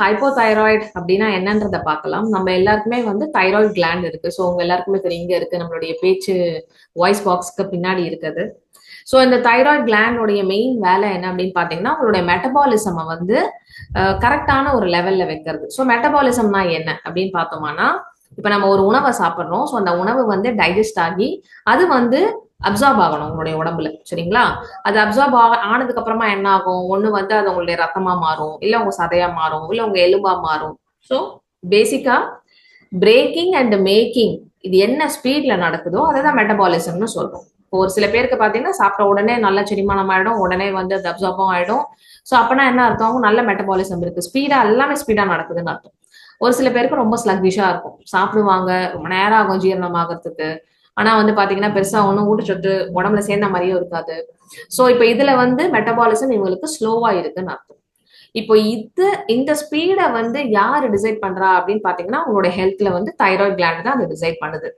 Hypothyroid அப்படின்னா என்னன்றத பார்க்கலாம். நம்ம எல்லாருக்குமே வந்து தைராய்டு கிளாண்ட் இருக்கு. ஸோ உங்க எல்லாருக்குமே தெரியும், இங்க இருக்கு, நம்மளுடைய பேச்சு வாய்ஸ் பாக்ஸ்க்கு பின்னாடி இருக்குது. ஸோ இந்த தைராய்டு கிளாண்டோடைய மெயின் வேலை என்ன அப்படின்னு பார்த்தீங்கன்னா, உங்களுடைய மெட்டபாலிசமை வந்து கரெக்டான ஒரு லெவல்ல வைக்கிறது. ஸோ மெட்டபாலிசம்னா என்ன அப்படின்னு பார்த்தோம்னா, இப்போ நம்ம ஒரு உணவை சாப்பிட்றோம். ஸோ அந்த உணவு வந்து டைஜஸ்ட் ஆகி அது வந்து அப்சார்ப் ஆகணும் உங்களுடைய உடம்புல. சரிங்களா? அது அப்சார்ப் ஆனதுக்கு அப்புறமா என்ன ஆகும்? ஒண்ணு வந்து அது உங்களுடைய ரத்தமா மாறும், இல்ல உங்க சதையா மாறும், இல்ல உங்க எலும்பா மாறும். ஸோ பேசிக்கா பிரேக்கிங் அண்ட் மேக்கிங் இது என்ன ஸ்பீட்ல நடக்குதோ அதை தான் மெட்டபாலிசம்னு சொல்றோம். ஒரு சில பேருக்கு பாத்தீங்கன்னா சாப்பிட்ட உடனே நல்ல செரிமானம் ஆயிடும், உடனே வந்து அது அப்சார்பும் ஆயிடும். ஸோ அப்பனா என்ன அர்த்தம்? நல்ல மெட்டபாலிசம் இருக்கு, ஸ்பீடா எல்லாமே ஸ்பீடா நடக்குதுன்னு அர்த்தம். ஒரு சில பேருக்கு ரொம்ப ஸ்லக்கிஷா இருக்கும், சாப்பிடுவாங்க, ரொம்ப நேரம் ஆகும் ஜீரணம் ஆகிறதுக்கு. ஆனா வந்து பாத்தீங்கன்னா பெருசா ஒன்றும் ஊட்டச்சத்து உடம்புல சேர்ந்த மாதிரியும் இருக்காது. ஸோ இப்போ இதுல வந்து மெட்டபாலிசம் இவங்களுக்கு ஸ்லோவா இருக்குன்னு அர்த்தம். இப்போ இந்த ஸ்பீடை வந்து யாரு டிசைட் பண்றா அப்படின்னு பாத்தீங்கன்னா, உங்களோட ஹெல்த்ல வந்து தைராய்டு கிளாண்ட் தான் அதை டிசைட் பண்ணுது.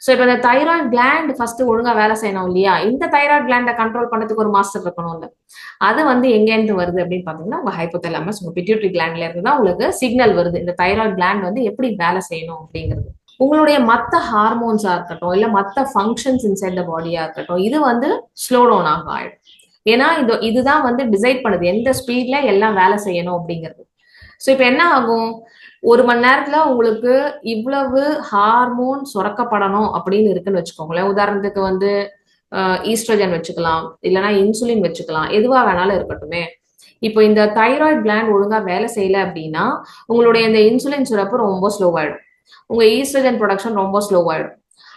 ஸோ இப்போ இந்த தைராய்டு கிளாண்ட் ஃபர்ஸ்ட் ஒழுங்கா வேலை செய்யணும் இல்லையா? இந்த தைராய்டு கிளாண்டை கண்ட்ரோல் பண்ணதுக்கு ஒரு மாஸ்டர் இருக்கணும்ல. அது வந்து எங்க இருந்து வருது அப்படின்னு பாத்தீங்கன்னா, உங்க ஹைப்போதலாமஸ், உங்க பிட்யூட்டரி கிளாண்ட்ல இருந்து தான் உங்களுக்கு சிக்னல் வருது, இந்த தைராய்டு கிளாண்ட் வந்து எப்படி வேலை செய்யணும் அப்படிங்கிறது. உங்களுடைய மத்த ஹார்மோன்ஸா இருக்கட்டும், இல்ல மத்த ஃபங்க்ஷன்ஸ் இன்சைட் த பாடியா இருக்கட்டும், இது வந்து ஸ்லோ டவுன் ஆகும். ஏன்னா இதுதான் வந்து டிசைட் பண்ணுது எந்த ஸ்பீட்ல எல்லாம் வேலை செய்யணும் அப்படிங்கிறது. ஸோ இப்போ என்ன ஆகும்? ஒரு மணி நேரத்துல உங்களுக்கு இவ்வளவு ஹார்மோன் சுரக்கப்படணும் அப்படின்னு இருக்குன்னு வச்சுக்கோங்களேன். உதாரணத்துக்கு வந்து ஈஸ்ட்ரோஜன் வச்சுக்கலாம், இல்லைன்னா இன்சுலின் வச்சுக்கலாம், எதுவா வேணாலும் இருக்கட்டுமே. இப்போ இந்த தைராய்டு கிளாண்ட் ஒழுங்கா வேலை செய்யல அப்படின்னா உங்களுடைய இந்த இன்சுலின் சுரப்பு ரொம்ப ஸ்லோவாயிடும், உங்க ஈஸ்ட்ரோஜன் ப்ரொடக்ஷன் ரொம்ப ஸ்லோவாயிடும்.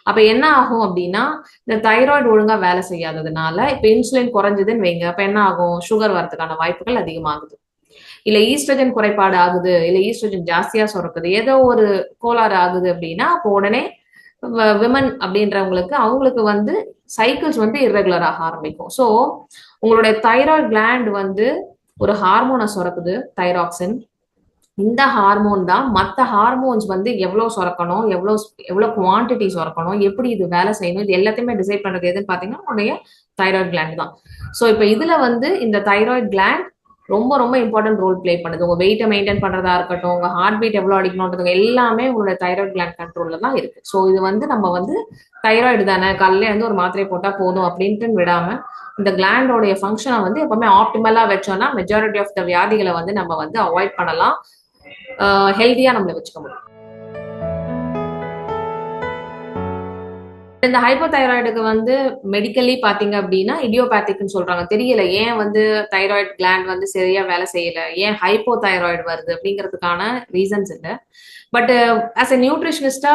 அப்ப என்ன ஆகும் அப்படின்னா, இந்த தைராய்டு ஒழுங்கா வேலை செய்யாததுனால இப்ப இன்சுலின் குறைஞ்சதுன்னு வைங்க, அப்ப என்ன ஆகும்? சுகர் வரதுக்கான வாய்ப்புகள் அதிகமாகுது. இல்ல ஈஸ்ட்ரோஜன் குறைபாடு ஆகுது, இல்ல ஈஸ்ட்ரோஜன் ஜாஸ்தியா சுரக்குது, ஏதோ ஒரு கோளாறு ஆகுது அப்படின்னா அப்போ உடனே விமன் அப்படின்றவங்களுக்கு அவங்களுக்கு வந்து சைக்கிள்ஸ் வந்து இர்ரெகுலர் ஆக ஆரம்பிக்கும். ஸோ உங்களுடைய தைராய்டு கிளாண்ட் வந்து ஒரு ஹார்மோனை சுரக்குது, தைராக்சின். இந்த ஹார்மோன் தான் மற்ற ஹார்மோன்ஸ் வந்து எவ்வளவு சுரக்கணும், எவ்வளவு குவான்டிட்டி சுரக்கணும், எப்படி இது வேலை செய்யணும், இது எல்லாத்தையுமே டிசைட் பண்றது எதுன்னு பாத்தீங்கன்னா உங்களுடைய தைராய்டு கிளாண்ட் தான். ஸோ இப்போ இதுல வந்து இந்த தைராய்டு கிளாண்ட் ரொம்ப ரொம்ப இம்பார்ட்டன்ட் ரோல் பிளே பண்ணுது. உங்க வெயிட்டை மெயின்டைன் பண்றதா இருக்கட்டும், உங்க ஹார்ட் பீட் எவ்வளவு அடிக்கணும்ன்றது எல்லாமே உங்களுடைய தைராய்டு கிளாண்ட் கண்ட்ரோல்ல தான் இருக்கு. ஸோ இது வந்து நம்ம வந்து தைராய்டு தானே, காலையில வந்து ஒரு மாத்திரை போட்டா போதும் அப்படின்ட்டு விடாம இந்த கிளாண்டோடைய ஃபங்க்ஷனை வந்து எப்பவுமே ஆப்டிமலா வச்சோம்னா மெஜாரிட்டி ஆஃப் த வியாதிகளை வந்து நம்ம வந்து அவாய்ட் பண்ணலாம், ஹெல்தியா நம்மள வச்சுக்க முடியும். இந்த ஹைப்போதைராய்டுக்கு வந்து மெடிக்கலி பாத்தீங்க அப்படின்னா இடியோபேத்திக்னு சொல்றாங்க. தெரியல ஏன் வந்து தைராய்டு கிளாண்ட் வந்து சரியா வேலை செய்யல, ஏன் ஹைப்போதைராய்டு வருது அப்படிங்கிறதுக்கான ரீசன்ஸ் இல்லை. பட் ஆஸ் எ நியூட்ரிஷனிஸ்டா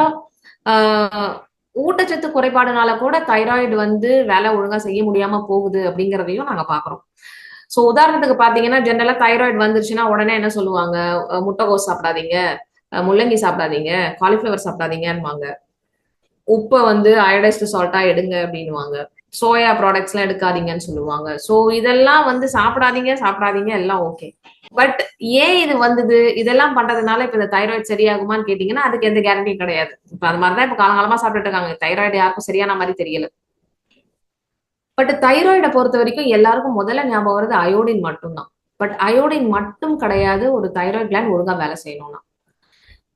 ஊட்டச்சத்து குறைபாடுனால கூட தைராய்டு வந்து வேலை ஒழுங்கா செய்ய முடியாம போகுது அப்படிங்கிறதையும் நாங்க பாக்குறோம். சோ உதாரணத்துக்கு பாத்தீங்கன்னா ஜெனரலா தைராய்டு வந்துருச்சுன்னா உடனே என்ன சொல்லுவாங்க? முட்டைகோஸ் சாப்பிடாதீங்க, முள்ளங்கி சாப்பிடாதீங்க, காலிஃபிளவர் சாப்பிடாதீங்கன்னுவாங்க. உப்பை வந்து அயோடைஸ்டு சால்ட்டா எடுங்க அப்படின்னுவாங்க. சோயா ப்ராடக்ட்ஸ் எல்லாம் எடுக்காதீங்கன்னு சொல்லுவாங்க. சோ இதெல்லாம் வந்து சாப்பிடாதீங்க எல்லாம் ஓகே. பட் ஏன் இது வந்தது? இதெல்லாம் பண்றதுனால இப்ப இந்த தைராய்டு சரியாகுமான்னு கேட்டீங்கன்னா அதுக்கு எந்த கேரண்டியும் கிடையாது. இப்ப அது மாதிரிதான் இப்ப காலகாலமா சாப்பிட்டுட்டு இருக்காங்க. தைராய்டு யாருக்கும் சரியான மாதிரி தெரியல. பட் தைராய்டை பொறுத்த வரைக்கும் எல்லாருக்கும் முதல்ல ஞாபகம் வருது அயோடின் மட்டும்தான். பட் அயோடின் மட்டும் கிடையாது ஒரு தைராய்டு கிளாண்ட் ஒழுங்கா வேலை செய்யணும்னா.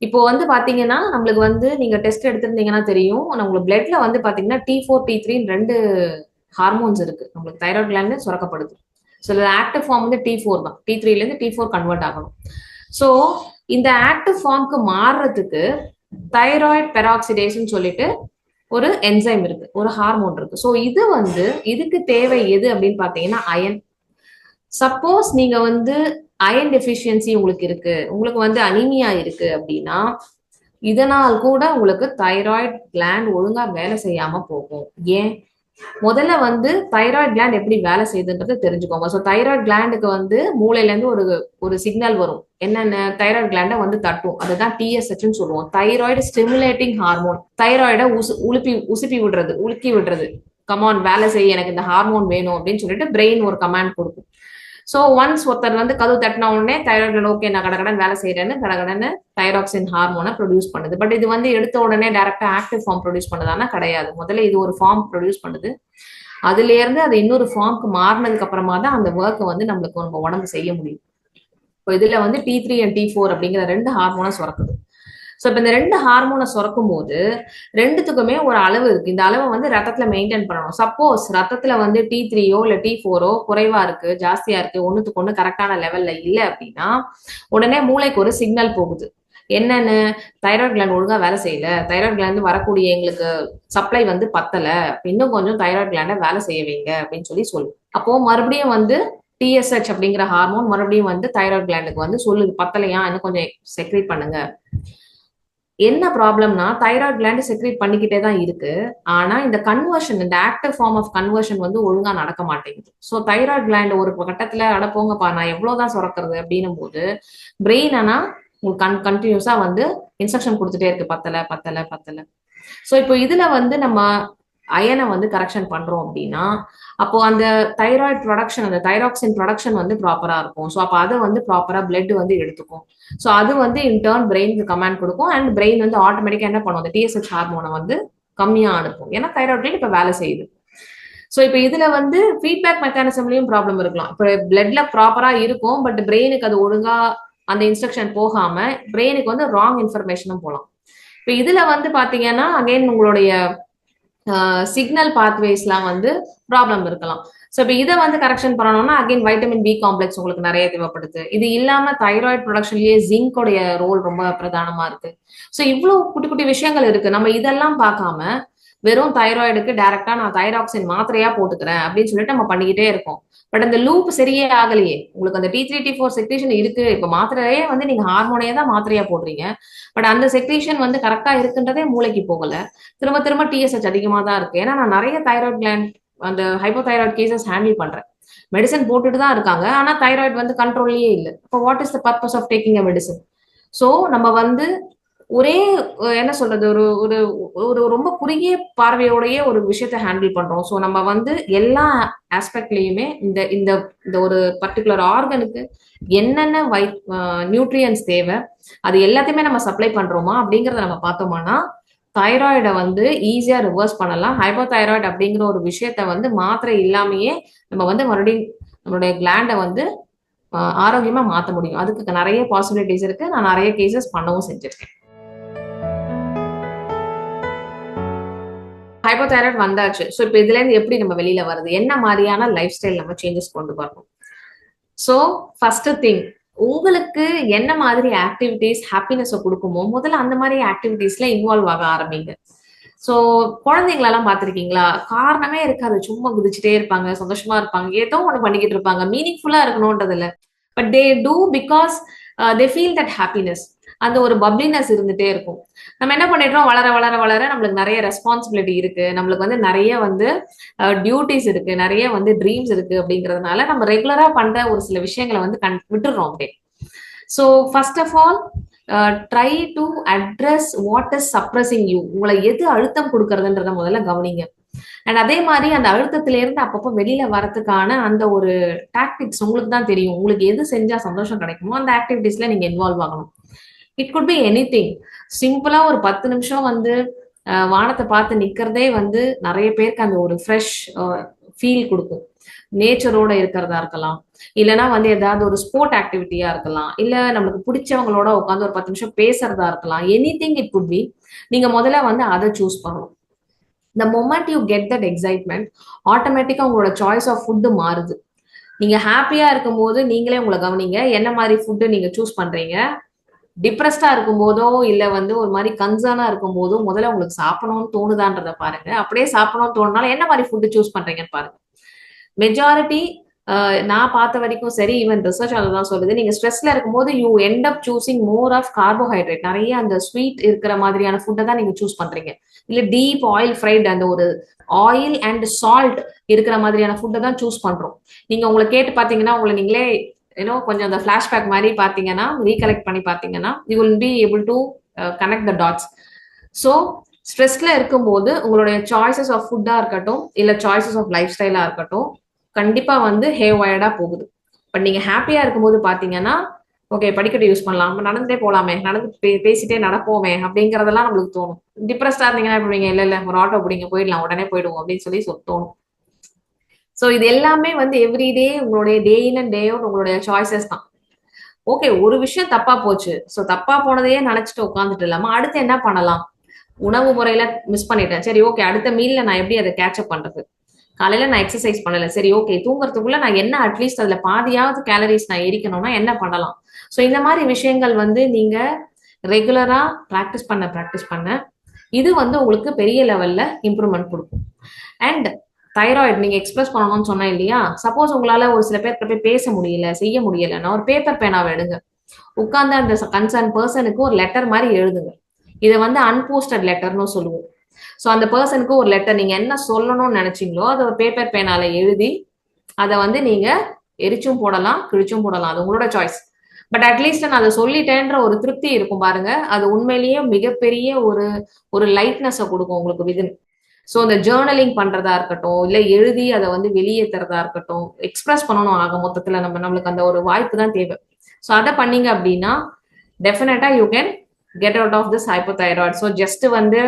இப்போ வந்து பாத்தீங்கன்னா நம்மளுக்கு வந்து நீங்க டெஸ்ட் எடுத்திருந்தீங்கன்னா தெரியும், உங்களுக்கு பிளட்ல வந்து பாத்தீங்கன்னா T4 T3 2 ஹார்மோன்ஸ் இருக்கு, நம்மளுக்கு தைராய்டு கிளாண்ட் சுரக்கப்படுது. ஸோ ஆக்டிவ் ஃபார்ம் வந்து T4 தான், T3ல இருந்து T4 கன்வெர்ட் ஆகணும். ஸோ இந்த ஆக்டிவ் ஃபார்முக்கு மாறுறதுக்கு தைராய்டு பெராக்சிடேஸ்ன்னு சொல்லிட்டு ஒரு என்சைம் இருக்கு, ஒரு ஹார்மோன் இருக்கு. ஸோ இது வந்து இதுக்கு தேவை எது அப்படின்னு பாத்தீங்கன்னா அயன். சப்போஸ் நீங்க வந்து அயன் டெஃபிஷியன்சி உங்களுக்கு இருக்கு, உங்களுக்கு வந்து அனீமியா இருக்கு அப்படின்னா இதனால் கூட உங்களுக்கு தைராய்டு கிளாண்ட் ஒழுங்கா வேலை செய்யாம போகும். ஏன்? முதல்ல வந்து தைராய்டு கிளாண்ட் எப்படி வேலை செய்யுதுன்றதை தெரிஞ்சுக்கோங்க. ஸோ தைராய்டு கிளாண்டுக்கு வந்து மூளையில இருந்து ஒரு சிக்னல் வரும், என்னென்ன தைராய்டு கிளாண்டை வந்து தட்டும், அதுதான் TSHன்னு சொல்லுவோம், தைராய்டு ஸ்டிமுலேட்டிங் ஹார்மோன். தைராய்டை உலுக்கி விடுறது, கமான் வேலை செய்ய, எனக்கு இந்த ஹார்மோன் வேணும் அப்படின்னு சொல்லிட்டு பிரெயின் ஒரு கமாண்ட் கொடுக்கும். ஸோ ஒன்ஸ் ஒருத்தர் வந்து கதவு தட்டின உடனே தைராய்டு ஓகே நான் கடகடன் வேலை செய்யறேன்னு கடகடன்னு தைராக்சின் ஹார்மோனை ப்ரொடியூஸ் பண்ணுது. பட் இது வந்து எடுத்த உடனே டைரக்டா ஆக்டிவ் ஃபார்ம் ப்ரொடியூஸ் பண்ணுதானா? கிடையாது. முதல்ல இது ஒரு ஃபார்ம் ப்ரொடியூஸ் பண்ணுது, அதுல இருந்து அது இன்னொரு ஃபார்முக்கு மாறினதுக்கு அப்புறமா தான் அந்த ஒர்க்கை வந்து நம்ம உடம்பு செய்ய முடியும். இப்போ இதுல வந்து T3 அண்ட் T4 அப்படிங்கிற 2 ஹார்மோனை சுரக்குது. ஸோ இப்போ இந்த 2 ஹார்மோனை சுரக்கும் போது ரெண்டுத்துக்குமே ஒரு அளவு இருக்கு. இந்த அளவை வந்து ரத்தத்துல மெயின்டைன் பண்ணணும். சப்போஸ் ரத்தத்துல வந்து T3யோ இல்ல T4ஓ குறைவா இருக்கு, ஜாஸ்தியா இருக்கு, ஒண்ணுத்துக்கு ஒண்ணு கரெக்டான லெவல்ல இல்லை அப்படின்னா உடனே மூளைக்கு ஒரு சிக்னல் போகுது. என்னன்னு, தைராய்டு கிளாண்ட் ஒழுங்கா வேலை செய்யல, தைராய்டு கிளாண்ட் வரக்கூடிய எங்களுக்கு சப்ளை வந்து பத்தல, இன்னும் கொஞ்சம் தைராய்டு கிளாண்ட வேலை செய்ய வைங்க அப்படின்னு சொல்லு. அப்போ மறுபடியும் வந்து TSH அப்படிங்கிற ஹார்மோன் மறுபடியும் வந்து தைராய்டு கிளாண்டுக்கு வந்து சொல்லுது, பத்தலையா, இன்னும் கொஞ்சம் செக்ரேட் பண்ணுங்க. என்ன ப்ராப்ளம்னா தைராய்டு கிளாண்ட் செக்ரேட் பண்ணிக்கிட்டே தான் இருக்கு. ஆனா இந்த கன்வர்ஷன், இந்த ஆக்டிவ் ஃபார்ம் ஆஃப் கன்வர்ஷன் வந்து ஒழுங்கா நடக்க மாட்டேங்குது. ஸோ தைராய்டு கிளாண்ட் ஒரு கட்டத்துல அடப்போங்கப்பா நான் எவ்வளவுதான் சுரக்கிறது அப்படின்னும் போது பிரெயின் ஆனா உங்களுக்கு கண்டினியூஸா வந்து இன்ஸ்ட்ரக்ஷன் கொடுத்துட்டே இருக்கு, பத்தல பத்தல பத்தல. ஸோ இப்போ இதுல வந்து நம்ம அயனை வந்து கரெக்ஷன் பண்றோம் அப்படின்னா அப்போ அந்த தைராய்டு ப்ரொடக்ஷன், அந்த தைராக்சின் ப்ரொடக்ஷன் வந்து ப்ராப்பரா இருக்கும். ஸோ அப்போ அதை வந்து ப்ராப்பரா பிளட் வந்து எடுத்துக்கும். ஸோ அது வந்து இன்டர்ன் பிரெயினுக்கு கமாண்ட் கொடுக்கும். அண்ட் பிரெயின் வந்து ஆட்டோமேட்டிக்கா என்ன பண்ணும், அந்த TSH ஹார்மோனை வந்து கம்மியா அனுப்பும். ஏன்னா தைராய்டு கிளாண்ட் இப்ப வேலை செய்யுது. ஸோ இப்போ இதுல வந்து ஃபீட்பேக் மெக்கானிசம்லயும் ப்ராப்ளம் இருக்கலாம். இப்போ பிளட்ல ப்ராப்பரா இருக்கும், பட் பிரெயினுக்கு அது ஒழுங்கா அந்த இன்ஸ்ட்ரக்ஷன் போகாம பிரெயினுக்கு வந்து ராங் இன்ஃபர்மேஷனும் போகலாம். இப்போ இதுல வந்து பாத்தீங்கன்னா அகைன் உங்களுடைய சிக்னல் பாத்வேஸ்லாம் வந்து ப்ராப்ளம் இருக்கலாம். ஸோ இப்போ இதை வந்து கரெக்ஷன் பண்ணணும்னா அகைன் வைட்டமின் பி காம்ப்ளெக்ஸ் உங்களுக்கு நிறைய தேவைப்படுது. இது இல்லாம தைராய்டு ப்ரொடக்ஷன்லயே ஜிங்கோடைய ரோல் ரொம்ப பிரதானமா இருக்கு. ஸோ இவ்வளவு குட்டி குட்டி விஷயங்கள் இருக்கு. நம்ம இதெல்லாம் பார்க்காம வெறும் தைராய்டுக்கு டைரக்டா நான் தைராக்சின் மாத்திரையா போட்டுக்கிறேன் அப்படின்னு சொல்லிட்டு நம்ம பண்ணிக்கிட்டே இருக்கோம். பட் அந்த லூப் சரியே ஆகலையே. உங்களுக்கு அந்த T3 T4 செக்ரேஷன் இருக்கு, இப்ப மாத்திரையே வந்து நீங்க ஹார்மோனையே தான் மாத்திரையா போடுறீங்க. பட் அந்த செக்ரேஷன் வந்து கரெக்டா இருக்குன்றதே மூளைக்கு போகல. திரும்ப திரும்ப TSH அதிகமா தான் இருக்கு. ஏன்னா நான் நிறைய தைராய்டு கிளாண்ட் அந்த ஹைப்போதைராய்டு கேசஸ் ஹேண்டில் பண்றேன். மெடிசன் போட்டுட்டு தான் இருக்காங்க, ஆனா தைராய்டு வந்து கண்ட்ரோல்லயே இல்லை. இப்போ what is the purpose of taking a medicine? So நம்ம வந்து ஒரே என்ன சொல்றது, ஒரு ஒரு ஒரு ரொம்ப குறுகிய பார்வையோடயே ஒரு விஷயத்த ஹேண்டில் பண்றோம். ஸோ நம்ம வந்து எல்லா ஆஸ்பெக்ட்லயுமே இந்த இந்த இந்த ஒரு பர்டிகுலர் ஆர்கனுக்கு என்னென்ன நியூட்ரியன்ஸ் தேவை அது எல்லாத்தையுமே நம்ம சப்ளை பண்றோமா அப்படிங்கறத நம்ம பார்த்தோம்னா தைராய்டை வந்து ஈஸியா ரிவர்ஸ் பண்ணலாம். ஹைப்போதைராய்டு அப்படிங்கிற ஒரு விஷயத்த வந்து மாத்திரை இல்லாமயே நம்ம வந்து மறுபடியும் நம்மளுடைய கிளாண்டை வந்து ஆரோக்கியமா மாத்த முடியும். அதுக்கு நிறைய பாசிபிலிட்டிஸ் இருக்கு. நான் நிறைய கேசஸ் பண்ணவும் செஞ்சிருக்கேன். ஹைப்போதைராய்டு வந்தாச்சு. ஸோ இப்போ இதுல இருந்து எப்படி நம்ம வெளியில வருது, என்ன மாதிரியான லைஃப் ஸ்டைல் நம்ம சேஞ்சஸ் கொண்டு வரணும்? ஸோ ஃபர்ஸ்ட் திங், உங்களுக்கு என்ன மாதிரி ஆக்டிவிட்டிஸ் ஹாப்பினஸ் கொடுக்குமோ முதல்ல அந்த மாதிரி ஆக்டிவிட்டிஸ்ல இன்வால்வ் ஆக ஆரம்பிங்க. ஸோ குழந்தைங்களெல்லாம் பார்த்துருக்கீங்களா, காரணமே இருக்காது, சும்மா குதிச்சுட்டே இருப்பாங்க, சந்தோஷமா இருப்பாங்க, ஏதோ ஒன்று பண்ணிக்கிட்டு இருப்பாங்க, மீனிங்ஃபுல்லா இருக்கணும்ன்றது இல்லை. But they do because they feel that happiness. அந்த ஒரு பப்ளினஸ் இருந்துட்டே இருக்கும். நம்ம என்ன பண்ணிடுறோம், வளர வளர வளர நம்மளுக்கு நிறைய ரெஸ்பான்சிபிலிட்டி இருக்கு, நம்மளுக்கு வந்து நிறைய வந்து டியூட்டிஸ் இருக்கு, நிறைய வந்து ட்ரீம்ஸ் இருக்கு. அப்படிங்கிறதுனால நம்ம ரெகுலரா பண்ற ஒரு சில விஷயங்களை வந்து விட்டுடுறோம் அப்படியே. So first of all try to address what is suppressing you. உங்களை எது அழுத்தம் கொடுக்கறதுன்றத முதல்ல கவனிங்க. அண்ட் அதே மாதிரி அந்த அழுத்தத்துல இருந்து அப்பப்போ வெளியில வரதுக்கான அந்த ஒரு டாக்டிக்ஸ் உங்களுக்கு தான் தெரியும். உங்களுக்கு எது செஞ்சா சந்தோஷம் கிடைக்குமோ அந்த ஆக்டிவிட்டிஸ்ல நீங்க இன்வால்வ் ஆகணும். It could be anything. சிம்பிளா ஒரு 10 நிமிஷம் வந்து வானத்தை பார்த்து நிக்கிறதே வந்து நிறைய பேருக்கு அந்த ஒரு ஃப்ரெஷ் ஃபீல் கொடுக்கும். நேச்சரோட இருக்கிறதா இருக்கலாம், இல்லைன்னா வந்து ஏதாவது ஒரு ஸ்போர்ட் ஆக்டிவிட்டியா இருக்கலாம், இல்ல நமக்கு பிடிச்சவங்களோட உட்காந்து ஒரு 10 நிமிஷம் பேசுறதா இருக்கலாம். Anything it could be. நீங்க முதல்ல வந்து அதை சூஸ் பண்ணணும். the moment you get that excitement ஆட்டோமேட்டிக்கா உங்களோட சாய்ஸ் ஆஃப் ஃபுட்டு மாறுது. நீங்க ஹாப்பியா இருக்கும் போது நீங்களே உங்களை கவனிங்க, என்ன மாதிரி ஃபுட்டு நீங்க சூஸ் பண்றீங்க. டிப்ரெஸ்டா இருக்கும் போதோ இல்ல வந்து ஒரு மாதிரி கன்சர்னா இருக்கும் போதோ முதல்ல உங்களுக்கு சாப்பிடணும்னு தோணுதான்றத பாருங்க. அப்படியே சாப்பிடணும்னு தோணுனாலும் என்ன மாதிரி ஃபுட்டு சூஸ் பண்றீங்கன்னு பாருங்க. மெஜாரிட்டி நான் பார்த்த வரைக்கும் சரி, ஈவன் ரிசர்ச் அதுதான் சொல்லுது, நீங்க ஸ்ட்ரெஸ்ல இருக்கும்போது you end up choosing more of carbohydrate, நிறைய அந்த ஸ்வீட் இருக்கிற மாதிரியான ஃபுட்டை தான் நீங்க சூஸ் பண்றீங்க. இல்ல டீப் ஆயில் ஃப்ரைட், அந்த ஒரு ஆயில் அண்ட் சால்ட் இருக்கிற மாதிரியான ஃபுட்டை தான் சூஸ் பண்றோம். நீங்க உங்களை கேட்டு பாத்தீங்கன்னா உங்களை நீங்களே ஏன்னோ கொஞ்சம் அந்த ஃபிளாஷ்பேக் மாதிரி பாத்தீங்கன்னா, ரீகலெக்ட் பண்ணி பாத்தீங்கன்னா you will be able to connect the dots. So ஸ்ட்ரெஸ்ல இருக்கும்போது உங்களுடைய சாய்ஸஸ் ஆஃப் ஃபுட்டா இருக்கட்டும் இல்ல சாய்ஸஸ் ஆஃப் லைஃப் ஸ்டைலா இருக்கட்டும் கண்டிப்பா வந்து ஹே வயர்டா போகுது. பட் நீங்க ஹாப்பியா இருக்கும்போது பாத்தீங்கன்னா ஓகே படிக்கட்டு யூஸ் பண்ணலாம், நடந்துட்டே போலாமே, நடந்து பேசிட்டே நடப்போமே அப்படிங்கறதெல்லாம் நம்மளுக்கு தோணும். டிப்ரெஸ்டா இருந்தீங்கன்னா எப்படி, இல்ல ஒரு ஆட்டோ பிடிங்க போயிடலாம், உடனே போயிடுவோம் அப்படின்னு சொல்லி தோணும். ஸோ இது எல்லாமே வந்து எவ்ரிடே உங்களுடைய டே இன் அண்ட் டே அவுட் உங்களுடைய சாய்ஸஸ் தான். ஓகே, ஒரு விஷயம் தப்பா போச்சு. ஸோ தப்பா போனதையே நினைச்சிட்டு உட்காந்துட்டு இல்லாம அடுத்து என்ன பண்ணலாம்? உணவு முறையில மிஸ் பண்ணிட்டேன். சரி ஓகே, அடுத்த மீல்ல நான் எப்படி அதை கேட்சப் பண்றது? காலையில நான் எக்ஸசைஸ் பண்ணல. சரி ஓகே, தூங்குறதுக்குள்ள நான் என்ன அட்லீஸ்ட் அதுல பாதியாவது கேலரிஸ் நான் எரிக்கணும்னா என்ன பண்ணலாம்? ஸோ இந்த மாதிரி விஷயங்கள் வந்து நீங்க ரெகுலரா ப்ராக்டிஸ் பண்ண இது வந்து உங்களுக்கு பெரிய லெவல்ல இம்ப்ரூவ்மெண்ட் கொடுக்கும். அண்ட் தைராய்டு நீங்க எக்ஸ்பிரஸ் பண்ணணும்னு சொன்னேன் இல்லையா? சப்போஸ் உங்களால ஒரு சில பேர்கிட்ட போய் பேச முடியல, செய்ய முடியலன்னா ஒரு பேப்பர் பேனாவை எடுங்க. உட்கார்ந்து அந்த கன்சர்ன் பர்சனுக்கு ஒரு லெட்டர் மாதிரி எழுதுங்க. இதை வந்து அன்போஸ்டட் லெட்டர்னு சொல்லுவோம். ஸோ அந்த பர்சனுக்கு ஒரு லெட்டர் நீங்க என்ன சொல்லணும்னு நினைச்சீங்களோ அதை ஒரு பேப்பர் பேனால எழுதி அதை வந்து நீங்க எரிச்சும் போடலாம், கிழிச்சும் போடலாம். அது உங்களோட சாய்ஸ். பட் அட்லீஸ்ட் நான் அதை சொல்லிட்டேன்ற ஒரு திருப்தி இருக்கும் பாருங்க. அது உண்மையிலேயே மிகப்பெரிய ஒரு ஒரு லைட்னஸை கொடுக்கும் உங்களுக்கு விதின். ஸோ இந்த ஜேர்னலிங் பண்றதா இருக்கட்டும், இல்லை எழுதி அதை வந்து வெளியேற்றுறதா இருக்கட்டும், எக்ஸ்பிரஸ் பண்ணணும். ஆக மொத்தத்துல நம்மளுக்கு அந்த ஒரு வாய்ப்பு தான் தேவை. ஸோ அதை பண்ணீங்க அப்படின்னா definitely you can get out of this hypothyroid. So just வந்து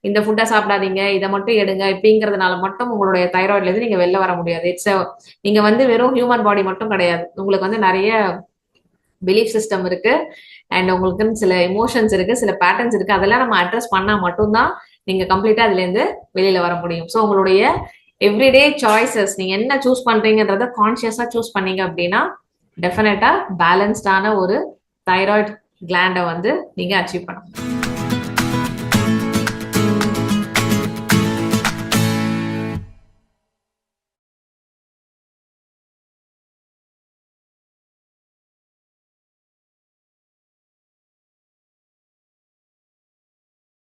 இந்த ஃபுட்டை சாப்பிடாதீங்க, இதை மட்டும் எடுங்க இப்படிங்கிறதுனால மட்டும் உங்களுடைய தைராய்டுல இருந்து நீங்க வெளில வர முடியாது. நீங்க வந்து வெறும் ஹியூமன் பாடி மட்டும் கிடையாது. உங்களுக்கு வந்து நிறைய பிலீஃப் சிஸ்டம் இருக்கு, அண்ட் உங்களுக்குன்னு சில எமோஷன்ஸ் இருக்கு, சில பேட்டர்ன்ஸ் இருக்கு. அதெல்லாம் நம்ம அட்ரஸ் பண்ணா மட்டும்தான் நீங்க கம்ப்ளீட்டா அதுல இருந்து வெளியில வர முடியும். ஸோ உங்களுடைய எவ்ரிடே சாய்ஸஸ் நீங்க என்ன சூஸ் பண்றீங்கன்றத கான்சியஸா சூஸ் பண்ணீங்க அப்படின்னா டெஃபினட்டா பேலன்ஸ்டான ஒரு தைராய்டு கிளாண்டை வந்து நீங்க அச்சீவ் பண்ணலாம்.